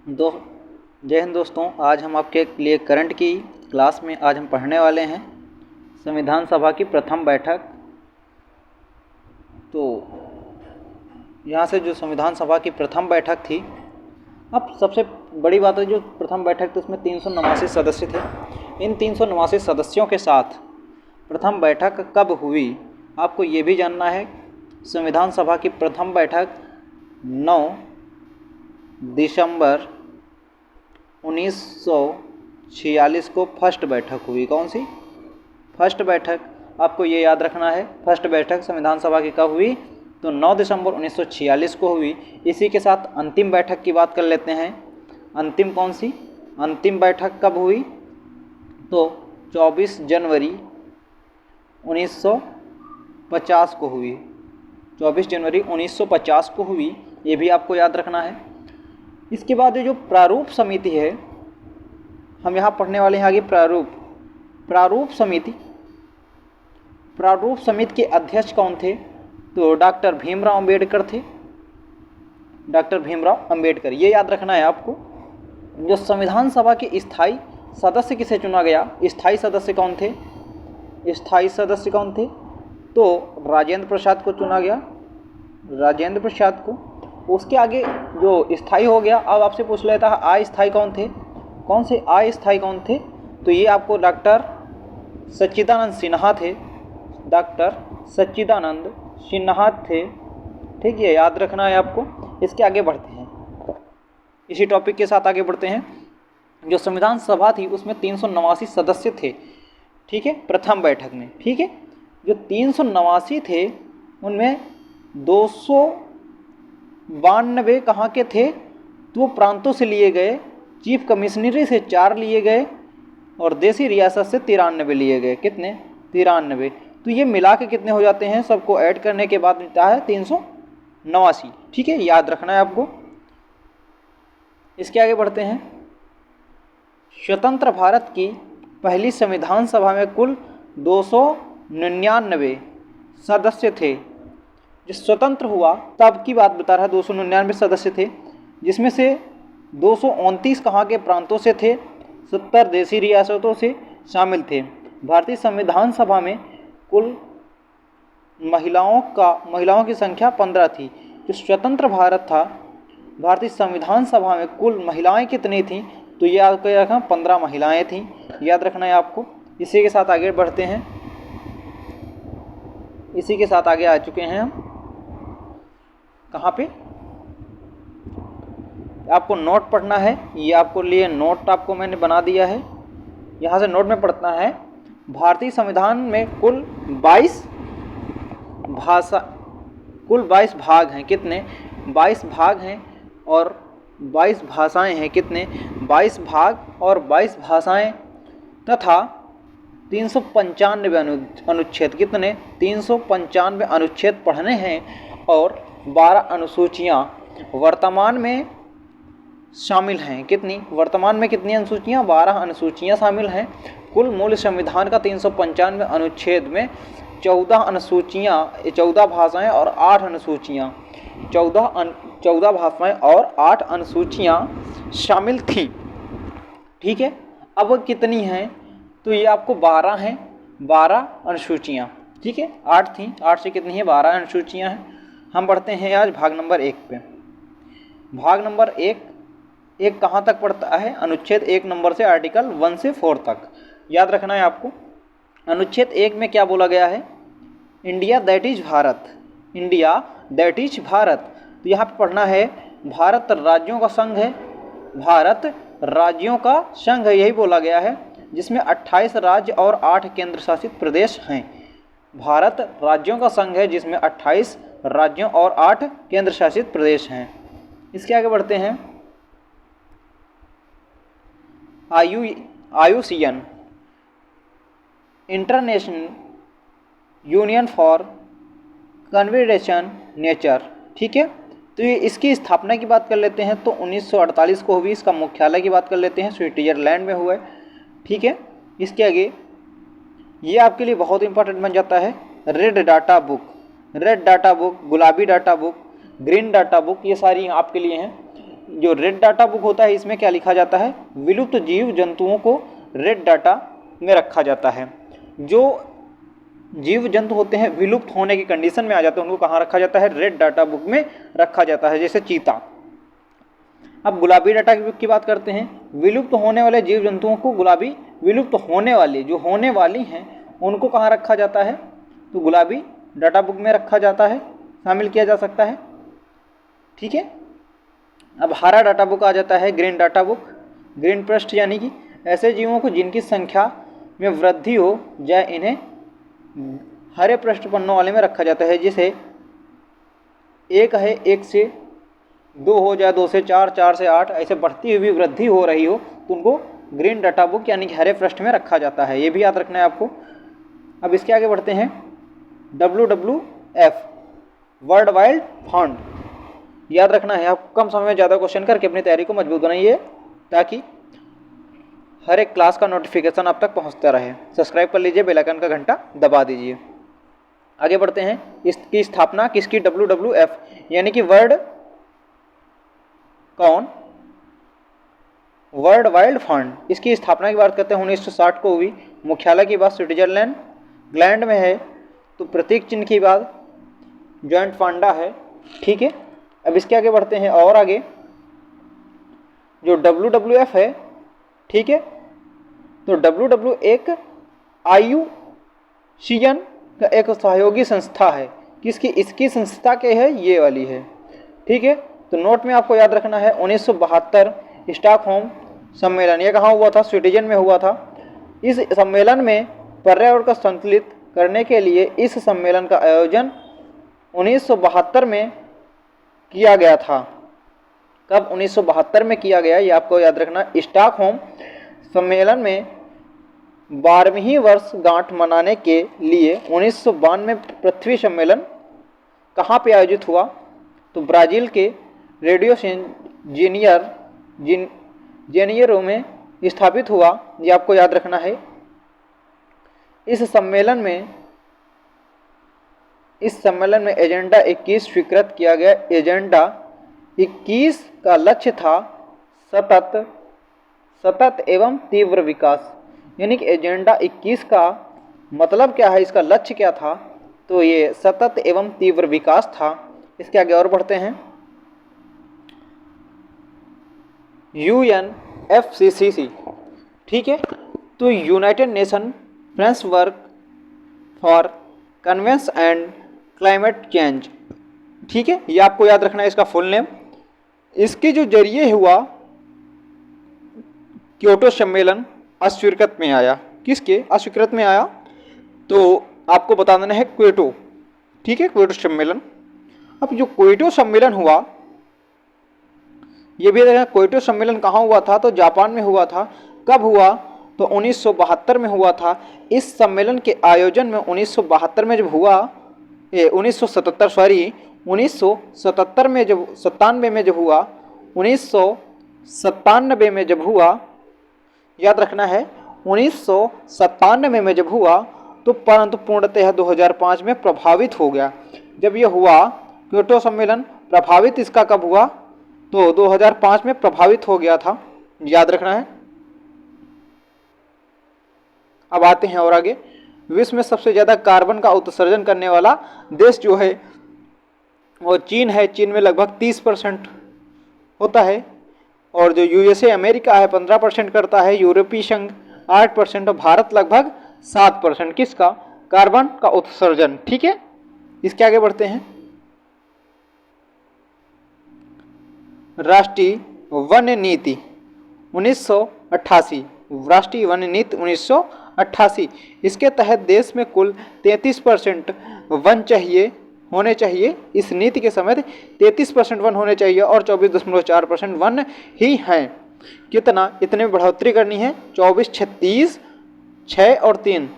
दो जय हिंद दोस्तों। आज हम आपके लिए करंट की क्लास में आज हम पढ़ने वाले हैं संविधान सभा की प्रथम बैठक। तो यहाँ से जो संविधान सभा की प्रथम बैठक थी, अब सबसे बड़ी बात है जो प्रथम बैठक थी उसमें 389 सदस्य थे। इन 389 सदस्यों के साथ प्रथम बैठक कब हुई आपको ये भी जानना है। संविधान सभा की प्रथम बैठक 9 दिसंबर 1946 को फर्स्ट बैठक हुई। कौन सी फर्स्ट बैठक? आपको ये याद रखना है। फर्स्ट बैठक संविधान सभा की कब हुई? तो 9 दिसंबर 1946 को हुई। इसी के साथ अंतिम बैठक की बात कर लेते हैं। अंतिम कौन सी? अंतिम बैठक कब हुई? तो 24 जनवरी 1950 को हुई। 24 जनवरी 1950 को हुई, ये भी आपको याद रखना है। इसके बाद ये जो प्रारूप समिति है, हम यहाँ पढ़ने वाले हैं आगे प्रारूप समिति के अध्यक्ष कौन थे? तो डॉक्टर भीमराव अंबेडकर थे। डॉक्टर भीमराव अंबेडकर, ये याद रखना है आपको। जो संविधान सभा के स्थायी सदस्य किसे चुना गया? स्थायी सदस्य कौन थे? तो राजेंद्र प्रसाद को चुना गया, राजेंद्र प्रसाद को। उसके आगे जो स्थायी हो गया, अब आपसे पूछ लेता है अस्थायी कौन थे? कौन से अस्थायी कौन थे? तो ये आपको डॉक्टर सच्चिदानंद सिन्हा थे। डॉक्टर सच्चिदानंद सिन्हा थे, ठीक है, याद रखना है आपको। इसके आगे बढ़ते हैं, इसी टॉपिक के साथ आगे बढ़ते हैं। जो संविधान सभा थी उसमें 389 सदस्य थे, ठीक है, प्रथम बैठक में, ठीक है। जो 389 थे उनमें 292 कहाँ के थे? तो वो प्रांतों से लिए गए। चीफ कमिश्नरी से 4 लिए गए और देसी रियासत से 93 लिए गए। कितने? 93। तो ये मिला के कितने हो जाते हैं? सबको ऐड करने के बाद मिलता है 389, ठीक है, याद रखना है आपको। इसके आगे बढ़ते हैं। स्वतंत्र भारत की पहली संविधान सभा में कुल 299 सदस्य थे। जो स्वतंत्र हुआ तब की बात बता रहा है, 299 सदस्य थे, जिसमें से 229 कहाँ के प्रांतों से थे, 70 देसी रियासतों से शामिल थे। भारतीय संविधान सभा में कुल महिलाओं की संख्या 15 थी। जो स्वतंत्र भारत था, भारतीय संविधान सभा में कुल महिलाएं कितनी थीं? तो ये आपको याद रखना, 15 महिलाएं थीं, याद रखना है आपको। इसी के साथ आगे बढ़ते हैं। इसी के साथ आगे आ चुके हैं हम कहाँ पे? आपको नोट पढ़ना है, ये आपको लिए नोट आपको मैंने बना दिया है। यहाँ से नोट में पढ़ना है। भारतीय संविधान में कुल 22 भाग हैं। कितने? 22 भाग हैं और 22 भाषाएं हैं। कितने? 22 भाग और 22 भाषाएं तथा 395 अनुच्छेद। कितने? 395 अनुच्छेद पढ़ने हैं और 12 अनुसूचियाँ वर्तमान में शामिल हैं। कितनी? वर्तमान में कितनी अनुसूचियाँ? 12 अनुसूचियाँ शामिल हैं। कुल मूल संविधान का 395 अनुच्छेद में 14 भाषाएं और 8 अनुसूचियाँ 14 भाषाएं और 8 अनुसूचियाँ शामिल थीं, ठीक है। अब कितनी हैं? तो ये आपको 12 हैं, 12 अनुसूचियाँ, ठीक है। 8 थीं, 8 से कितनी है? 12 अनुसूचियाँ हैं। हम बढ़ते हैं आज भाग नंबर 1 पे। भाग नंबर 1 कहाँ तक पढ़ता है? अनुच्छेद 1 नंबर से आर्टिकल 1 से 4 तक, याद रखना है आपको। अनुच्छेद 1 में क्या बोला गया है? India that is Bharat. India that is Bharat. तो यहाँ पे पढ़ना है भारत राज्यों का संघ है। भारत राज्यों का संघ है, यही बोला गया है, जिसमें 28 राज्य और 8 केंद्र शासित प्रदेश हैं। भारत राज्यों का संघ है जिसमें 28 राज्यों और 8 केंद्र शासित प्रदेश हैं। इसके आगे बढ़ते हैं। IUCN international union for conservation nature, ठीक है। तो ये इसकी स्थापना की बात कर लेते हैं तो 1948 को हुई। इसका मुख्यालय की बात कर लेते हैं, स्विट्जरलैंड में हुआ है, ठीक है। इसके आगे ये आपके लिए बहुत इंपॉर्टेंट बन जाता है, रेड डाटा बुक, गुलाबी data book, green data book, ये सारी आपके लिए हैं। जो रेड डाटा बुक होता है इसमें क्या लिखा जाता है, विलुप्त जीव जंतुओं को रेड डाटा में रखा जाता है। जो जीव जंतु होते हैं विलुप्त होने की कंडीशन में आ जाते हैं उनको कहाँ रखा जाता है, रेड डाटा बुक में रखा जाता है, जैसे चीता। अब गुलाबी डाटा बुक की बात करते हैं। विलुप्त होने वाले जीव जंतुओं को गुलाबी, विलुप्त होने वाले जो होने वाली हैं उनको कहाँ रखा जाता है, तो गुलाबी डाटा बुक में रखा जाता है, शामिल किया जा सकता है। ठीक है। अब हरा डाटा बुक आ जाता है, ग्रीन डाटा बुक। ग्रीन पृष्ठ यानी कि ऐसे जीवों को जिनकी संख्या में वृद्धि हो जाए इन्हें हरे पृष्ठ पन्नों वाले में रखा जाता है। जैसे एक है 1 से 2 हो जाए, 2 से 4, 4 से 8, ऐसे बढ़ती हुई वृद्धि हो रही हो तो उनको ग्रीन डाटा बुक यानी कि हरे पृष्ठ में रखा जाता है। ये भी याद रखना है आपको। अब इसके आगे बढ़ते हैं। WWF वर्ल्ड वाइड फंड याद रखना है आपको। कम समय में ज़्यादा क्वेश्चन करके अपनी तैयारी को मजबूत बनाइए ताकि हर एक क्लास का नोटिफिकेशन आप तक पहुंचता रहे। सब्सक्राइब कर लीजिए, बेल आइकन का घंटा दबा दीजिए। आगे बढ़ते हैं। इसकी स्थापना किसकी, WWF यानी कि वर्ल्ड वाइल्ड फंड, इसकी स्थापना की बात करते हैं 1960 को हुई। मुख्यालय की बात स्विट्जरलैंड ग्लैंड में है। तो प्रतीक चिन्ह की बात जॉइंट फंडा है। ठीक है। अब इसके आगे बढ़ते हैं और आगे जो WWF है, ठीक है, तो WWF एक IUCN का एक सहयोगी संस्था है। किसकी, इसकी संस्था के है ये वाली है। ठीक है। तो नोट में आपको याद रखना है 1972 स्टॉकहोम सम्मेलन, ये कहाँ हुआ था, स्वीडन में हुआ था। इस सम्मेलन में पर्यावरण को संतुलित करने के लिए इस सम्मेलन का आयोजन 1972 में किया गया था। कब, 1972 में किया गया, ये आपको याद रखना। स्टॉकहोम सम्मेलन में 12वीं वर्षगांठ मनाने के लिए 1992 में पृथ्वी सम्मेलन कहाँ पे आयोजित हुआ, तो ब्राज़ील के रेडियो जेनियरो में स्थापित हुआ। ये आपको याद रखना है। इस सम्मेलन में एजेंडा 21 स्वीकृत किया गया। एजेंडा 21 का लक्ष्य था सतत एवं तीव्र विकास, यानी कि एजेंडा 21 का मतलब क्या है, इसका लक्ष्य क्या था, तो ये सतत एवं तीव्र विकास था। इसके आगे और बढ़ते हैं। UNFCCC, ठीक है, तो United nation framework for convention and climate change. ठीक है, ये आपको याद रखना है इसका फुल नेम। इसके जो जरिए हुआ क्योटो सम्मेलन अस्वीकृत में आया। किसके अस्वीकृत में आया, तो आपको बता देना है क्योटो। ठीक है, क्योटो सम्मेलन। अब जो क्योटो सम्मेलन हुआ, ये भी देखना क्योटो सम्मेलन कहाँ हुआ था, तो जापान में हुआ था। कब हुआ, तो 1972 में हुआ था। इस सम्मेलन के आयोजन में 1972 में जब हुआ, 1997 में जब 97 में जब हुआ, 1997 में जब हुआ, याद रखना है 1997 में जब हुआ, तो परंतु पूर्णतः 2005 में प्रभावित हो गया। जब ये हुआ क्योटो सम्मेलन, प्रभावित इसका कब हुआ, तो 2005 में प्रभावित हो गया था, याद रखना है। अब आते हैं और आगे। विश्व में सबसे ज़्यादा कार्बन का उत्सर्जन करने वाला देश जो है वो चीन है। चीन में लगभग 30% होता है, और जो USA अमेरिका है 15% करता है, यूरोपीय संघ 8% और भारत लगभग 7% किसका, कार्बन का उत्सर्जन। ठीक है, इसके आगे बढ़ते हैं। राष्ट्रीय वन नीति 1988, राष्ट्रीय वन नीति 1988, इसके तहत देश में कुल 33% वन होने चाहिए। इस नीति के समय 33% वन होने चाहिए और 24.4% वन ही हैं। कितना, इतने में बढ़ोतरी करनी है, 24, 36, 6 और 3,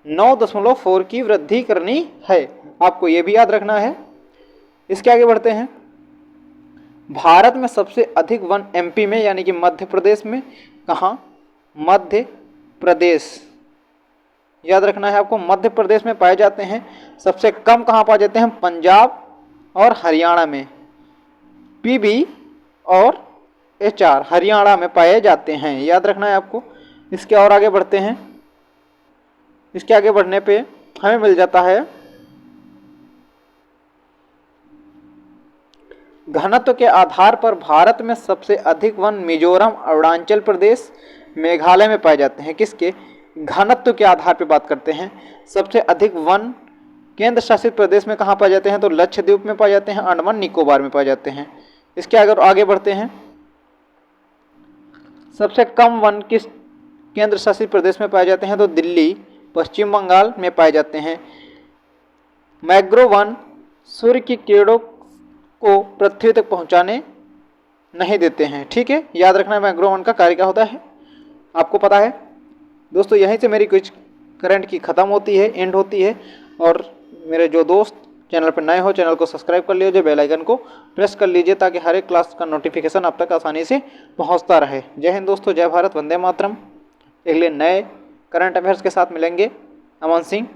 9.4 की वृद्धि करनी है। आपको ये भी याद रखना है। इसके आगे बढ़ते हैं। भारत में सबसे अधिक वन MP में यानी कि मध्य प्रदेश में। कहाँ, मध्य प्रदेश, याद रखना है आपको, मध्य प्रदेश में पाए जाते हैं। सबसे कम कहाँ पाए जाते हैं, पंजाब और हरियाणा में। PB और HR हरियाणा में पाए जाते हैं, याद रखना है आपको। इसके और आगे बढ़ते हैं। इसके आगे बढ़ने पे हमें मिल जाता है घनत्व के आधार पर भारत में सबसे अधिक वन मिजोरम, अरुणाचल प्रदेश, मेघालय में पाए जाते हैं। किसके घनत्व के आधार पर बात करते हैं। सबसे अधिक वन केंद्र शासित प्रदेश में कहाँ पाए जाते हैं, तो लक्षद्वीप में पाए जाते हैं, अंडमान निकोबार में पाए जाते हैं। इसके अगर आगे बढ़ते हैं, सबसे कम वन किस केंद्र शासित प्रदेश में पाए जाते हैं, तो दिल्ली, पश्चिम बंगाल में पाए जाते हैं। मैंग्रोव वन सूर्य की किरणों को पृथ्वी तक पहुंचाने नहीं देते हैं। ठीक है, याद रखना है मैंग्रोव वन का कार्य क्या होता है, आपको पता है। दोस्तों यहीं से मेरी कुछ करंट की ख़त्म होती है, एंड होती है। और मेरे जो दोस्त चैनल पर नए हो, चैनल को सब्सक्राइब कर लीजिए, बेल आइकन को प्रेस कर लीजिए ताकि हर एक क्लास का नोटिफिकेशन आप तक आसानी से पहुंचता रहे। जय हिंद दोस्तों, जय भारत, वंदे मातरम। अगले नए करंट अफेयर्स के साथ मिलेंगे। अमन सिंह।